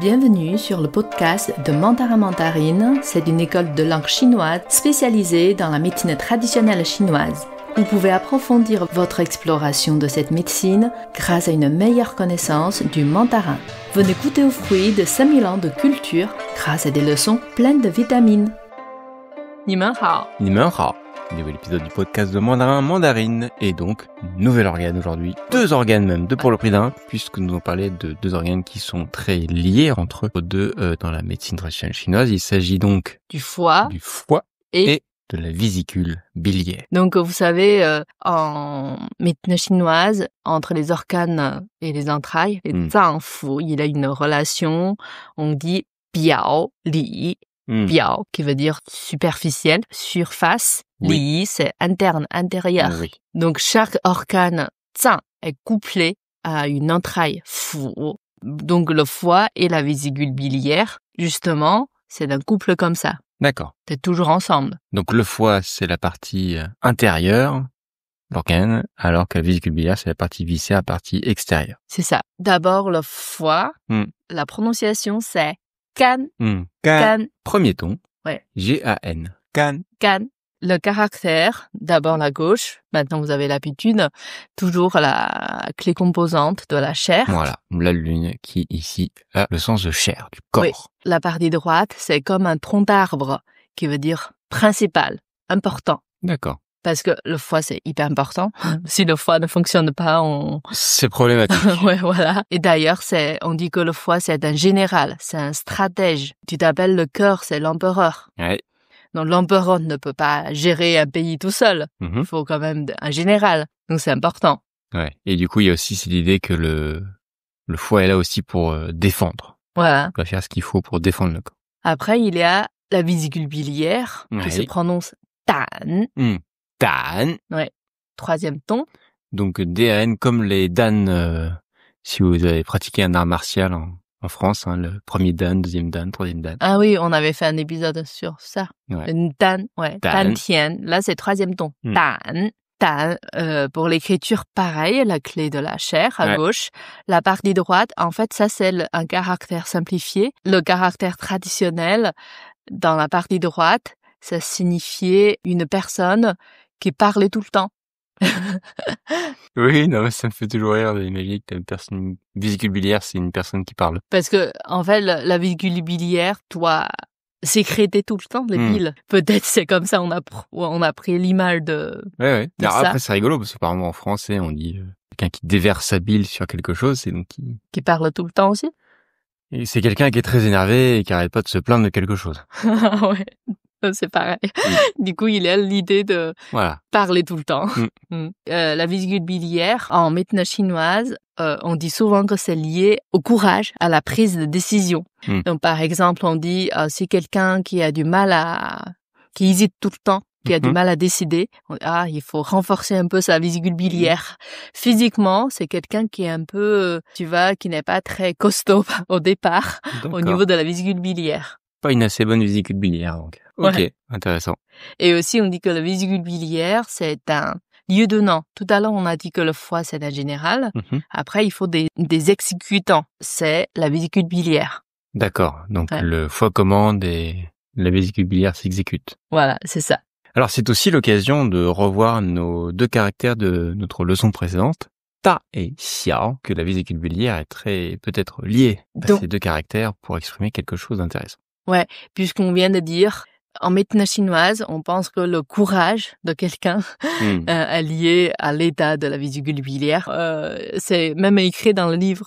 Bienvenue sur le podcast de Mandarin Mandarine. C'est une école de langue chinoise spécialisée dans la médecine traditionnelle chinoise. Vous pouvez approfondir votre exploration de cette médecine grâce à une meilleure connaissance du mandarin. Venez goûter aux fruits de 5000 ans de culture grâce à des leçons pleines de vitamines. 你们好. 你们好. Nouvel épisode du podcast de Mandarin Mandarine. Et donc, nouvel organe aujourd'hui. 2 organes même, 2 pour le prix d'un, puisque nous allons parler de 2 organes qui sont très liés entre eux deux dans la médecine traditionnelle chinoise. Il s'agit donc du foie et de la vésicule biliaire. Donc, vous savez, en médecine chinoise, entre les organes et les entrailles, les zangfu, il y a une relation, on dit biao, li, biao, qui veut dire superficiel, surface, li, c'est interne, intérieur. Oui. Donc, chaque organe zang est couplé à une entraille fu. Donc, le foie et la vésicule biliaire, justement, c'est un couple comme ça. D'accord. C'est toujours ensemble. Donc le foie, c'est la partie intérieure, l'organe, alors que la vésicule biliaire, c'est la partie viscéraire, la partie extérieure. C'est ça. D'abord, le foie, la prononciation, c'est can. Can. Premier ton. Ouais. G-A-N. Can. Can. Le caractère, d'abord la gauche, maintenant vous avez l'habitude, toujours la clé composante de la chair. Voilà, la lune qui ici a le sens de chair, du corps. Oui. La partie droite, c'est comme un tronc d'arbre, qui veut dire principal, important. D'accord. Parce que le foie, c'est hyper important. Si le foie ne fonctionne pas, c'est problématique. Ouais, voilà. Et d'ailleurs, on dit que le foie, c'est un général, c'est un stratège. Tu t'appelles le cœur, c'est l'empereur. Ouais. Donc, l'empereur ne peut pas gérer un pays tout seul. Il faut quand même un général. Donc, c'est important. Ouais. Et du coup, il y a aussi cette idée que le foie est là aussi pour défendre. Voilà. Il va faire ce qu'il faut pour défendre le corps. Après, il y a la vésicule biliaire, qui se prononce dan. Dan. Ouais. 3e ton. Donc, DAN, comme les Dan, si vous avez pratiqué un art martial en France, le premier Dan, 2e Dan, 3e Dan. Ah oui, on avait fait un épisode sur ça. Ouais. Dan, ouais. Dan tien. Là, c'est 3e ton. Dan. Dan. Pour l'écriture, pareil, la clé de la chair à gauche. La partie droite, en fait, ça, c'est un caractère simplifié. Le caractère traditionnel, dans la partie droite, ça signifiait une personne qui parlait tout le temps. Oui, non, ça me fait toujours rire d'imaginer que t'as une personne, vésicule biliaire, c'est une personne qui parle. Parce que, en fait, la vésicule biliaire doit sécréter tout le temps les piles. Peut-être c'est comme ça, on a pris l'image de Ouais. de Alors, ça. après, c'est rigolo, parce que par exemple, en français, on dit quelqu'un qui déverse sa bile sur quelque chose, c'est donc Qui parle tout le temps aussi. Et c'est quelqu'un qui est très énervé et qui arrête pas de se plaindre de quelque chose. Ouais. C'est pareil. Du coup, il a l'idée de parler tout le temps. La vésicule biliaire, en médecine chinoise, on dit souvent que c'est lié au courage, à la prise de décision. Donc, par exemple, on dit, si quelqu'un qui a du mal qui hésite tout le temps, qui a du mal à décider, il faut renforcer un peu sa vésicule biliaire. Physiquement, c'est quelqu'un qui est un peu, qui n'est pas très costaud au départ, au niveau de la vésicule biliaire. Pas une assez bonne vésicule biliaire, donc. Ok, intéressant. Et aussi, on dit que la vésicule biliaire, c'est un lieu-donnant. Tout à l'heure, on a dit que le foie, c'est un général. Après, il faut des exécutants. C'est la vésicule biliaire. D'accord. Donc, le foie commande et la vésicule biliaire s'exécute. Voilà, c'est ça. Alors, c'est aussi l'occasion de revoir nos 2 caractères de notre leçon précédente. Ta et xiao, que la vésicule biliaire est peut-être liée à ces 2 caractères pour exprimer quelque chose d'intéressant. Ouais, puisqu'on vient de dire, en médecine chinoise, on pense que le courage de quelqu'un est lié à l'état de la vésicule biliaire. C'est même écrit dans le livre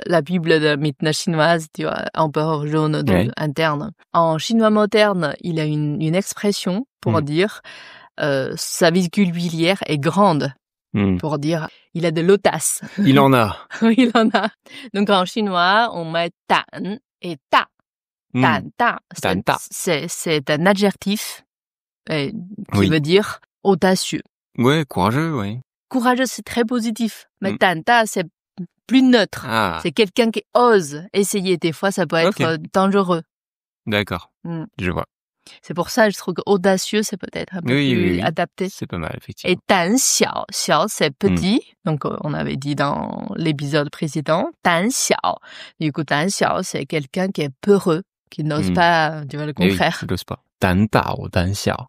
La Bible de la médecine chinoise, tu vois, empereur jaune interne. En chinois moderne, il y a une expression pour dire sa vésicule biliaire est grande. Pour dire, il a de l'audace. Il en a. Oui, il en a. Donc en chinois, on met tan et ta. Dan ta. C'est un adjectif qui veut dire audacieux. Ouais, courageux, oui. Courageux, c'est très positif. Mais dan ta, c'est plus neutre. C'est quelqu'un qui ose essayer. Des fois, ça peut être dangereux. D'accord. Je vois. C'est pour ça, je trouve qu'audacieux, c'est peut-être un peu plus adapté. C'est pas mal, effectivement. Et 胆小, 小 c'est petit. Donc, on avait dit dans l'épisode précédent, 胆小. Du coup, 胆小, c'est quelqu'un qui est peureux, qui n'ose pas, tu vois, le contraire. Oui, qui n'ose pas. 胆大,胆小.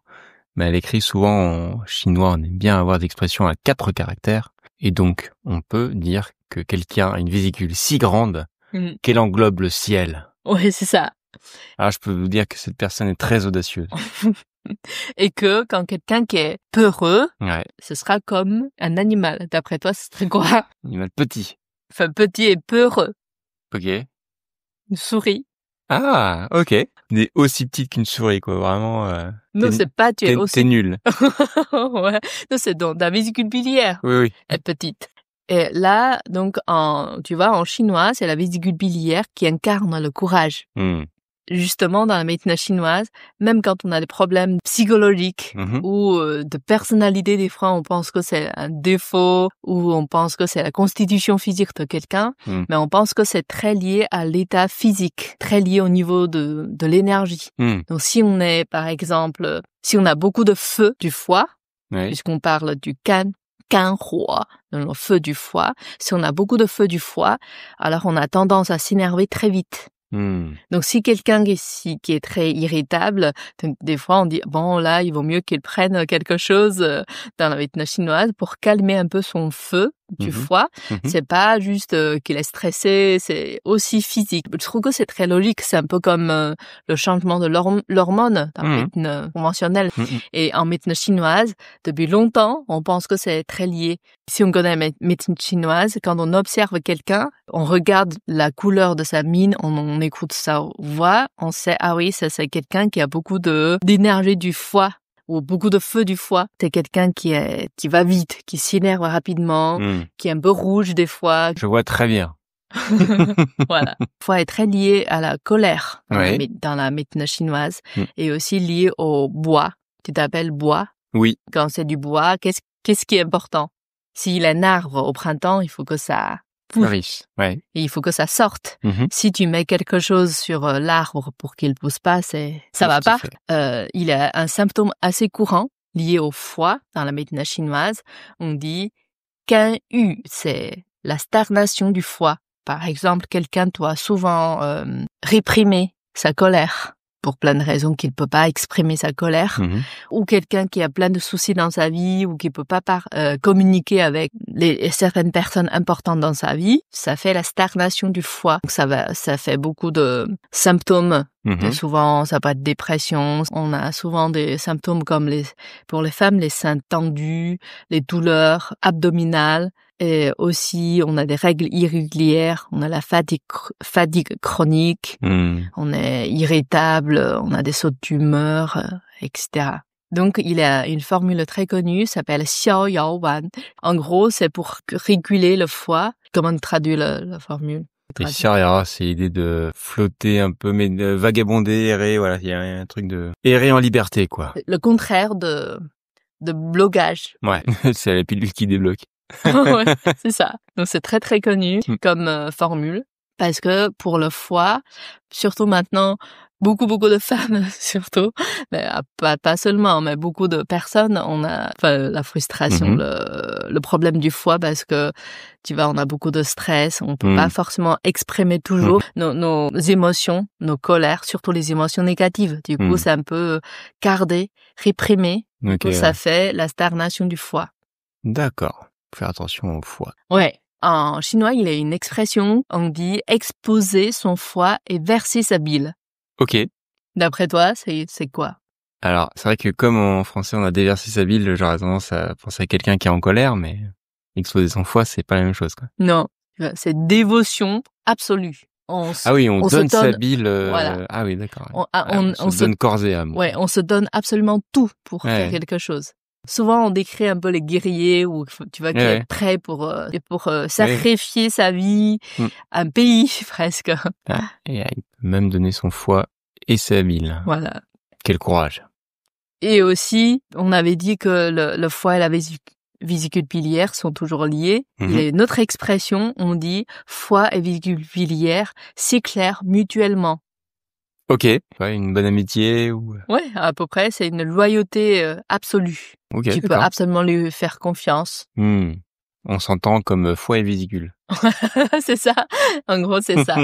Mais elle écrit souvent en chinois, on aime bien avoir des expressions à 4 caractères. Et donc, on peut dire que quelqu'un a une vésicule si grande qu'elle englobe le ciel. Oui, c'est ça. Alors, je peux vous dire que cette personne est très audacieuse. Et que quand quelqu'un qui est peureux, ce sera comme un animal. D'après toi, ce serait quoi? Un animal petit. Enfin, petit et peureux. Ok. Une souris. Ah, ok. Mais aussi petite qu'une souris, quoi. Vraiment. Non, c'est pas, tu es aussi... T'es nul. Ouais. Non, c'est dans la vésicule biliaire. Oui. Elle est petite. Et là, donc, tu vois, en chinois, c'est la vésicule biliaire qui incarne le courage. Justement, dans la médecine chinoise, même quand on a des problèmes psychologiques ou de personnalité, des fois, on pense que c'est un défaut ou on pense que c'est la constitution physique de quelqu'un, mais on pense que c'est très lié à l'état physique, très lié au niveau de l'énergie. Donc, si on est, par exemple, si on a beaucoup de feu du foie, puisqu'on parle du can huo, donc le feu du foie, si on a beaucoup de feu du foie, alors on a tendance à s'énerver très vite. Donc, si quelqu'un qui est très irritable, des fois, on dit, bon, là, il vaut mieux qu'il prenne quelque chose dans la médecine chinoise pour calmer un peu son feu du foie. C'est pas juste qu'il est stressé, c'est aussi physique. Je trouve que c'est très logique. C'est un peu comme le changement de l'hormone dans la médecine conventionnelle. Et en médecine chinoise, depuis longtemps, on pense que c'est très lié. Si on connaît la médecine chinoise, quand on observe quelqu'un, on regarde la couleur de sa mine, on écoute sa voix, on sait, ah oui, ça c'est quelqu'un qui a beaucoup d'énergie du foie ou beaucoup de feu du foie. C'est quelqu'un qui va vite, qui s'énerve rapidement, qui est un peu rouge des fois. Je vois très bien. Voilà. Le foie est très lié à la colère dans la médecine chinoise et aussi lié au bois. Tu t'appelles bois? Oui. Quand c'est du bois, qu'est-ce qui est important? S'il y a un arbre au printemps, il faut que ça pousse. Et il faut que ça sorte. Si tu mets quelque chose sur l'arbre pour qu'il pousse pas, ça va pas. Il y a un symptôme assez courant lié au foie dans la médecine chinoise. On dit can yu, c'est la stagnation du foie. Par exemple, quelqu'un doit souvent réprimer sa colère pour plein de raisons qu'il peut pas exprimer sa colère, ou quelqu'un qui a plein de soucis dans sa vie ou qui peut pas communiquer avec certaines personnes importantes dans sa vie, ça fait la stagnation du foie. Donc ça fait beaucoup de symptômes. Et souvent, ça peut être dépression. On a souvent des symptômes comme pour les femmes, les seins tendus, les douleurs abdominales. Et aussi, on a des règles irrégulières, on a la fatigue chronique, on est irritable, on a des sauts d'humeur, etc. Donc, il y a une formule très connue, s'appelle Xiao Yao Wan. En gros, c'est pour réguler le foie. Comment on traduit la formule? Et Xiao Yao, c'est l'idée de flotter un peu, mais de vagabonder, errer, voilà, il y a un truc de errer en liberté, quoi. Le contraire de blocage. Ouais, c'est la pilule qui débloque. Ouais, c'est ça. Donc c'est très très connu comme formule parce que pour le foie, surtout maintenant, beaucoup de femmes surtout, mais pas seulement, mais beaucoup de personnes, on a la frustration, le problème du foie parce que tu vois, on a beaucoup de stress, on peut pas forcément exprimer toujours nos émotions, nos colères, surtout les émotions négatives. Du coup, c'est un peu gardé, réprimé. Ça fait la stagnation du foie. D'accord. Faire attention au foie. Ouais. En chinois, il y a une expression, on dit exposer son foie et verser sa bile. Ok. D'après toi, c'est quoi? Alors, c'est vrai que comme en français, on a déversé sa bile, j'aurais tendance à penser à quelqu'un qui est en colère, mais exposer son foie, c'est pas la même chose, quoi. Non. C'est dévotion absolue. On donne sa bile. Voilà. Ah oui, d'accord. On se donne corps et âme. Ouais, on se donne absolument tout pour faire quelque chose. Souvent, on décrit un peu les guerriers ou tu vois qui est prêt pour sacrifier sa vie, un pays presque. Et il peut même donner son foie et sa bile. Voilà. Quel courage. Et aussi, on avait dit que le foie et la vésicule biliaire sont toujours liés. Il y a une autre expression, on dit foie et vésicule biliaire s'éclairent mutuellement. Ok, ouais, une bonne amitié ou... Ouais, à peu près, c'est une loyauté absolue. Ok, tu peux absolument lui faire confiance. On s'entend comme foie et vésicule. C'est ça, en gros c'est ça.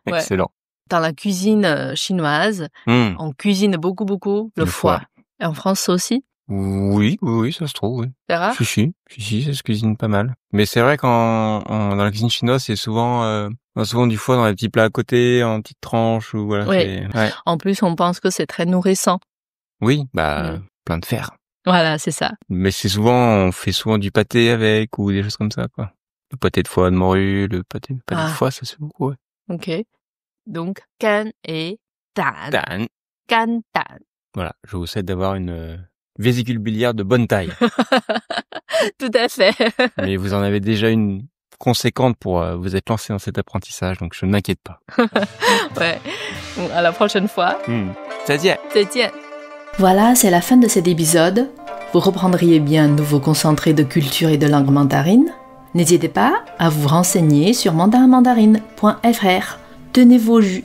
Ouais. Excellent. Dans la cuisine chinoise, on cuisine beaucoup le foie. Et en France aussi? Oui, ça se trouve, oui. C'est rare? Si, ça se cuisine pas mal. Mais c'est vrai dans la cuisine chinoise, c'est souvent du foie dans les petits plats à côté, en petites tranches ou voilà. Oui. Ouais. En plus, on pense que c'est très nourrissant. Oui, plein de fer. Voilà, c'est ça. Mais on fait souvent du pâté avec ou des choses comme ça, quoi. Le pâté de foie de morue, le pâté de foie, ça se fait beaucoup, ouais. Ok. Donc, can et tan. Tan. Can, tan. Voilà, je vous souhaite d'avoir une vésicule biliaire de bonne taille. Tout à fait. Mais vous en avez déjà une conséquente pour vous être lancé dans cet apprentissage, donc je ne m'inquiète pas. Ouais. Bon, à la prochaine fois. Ça tient. Voilà, c'est la fin de cet épisode. Vous reprendriez bien un nouveau concentré de culture et de langue mandarine. N'hésitez pas à vous renseigner sur mandarinmandarine.fr. Tenez vos jus.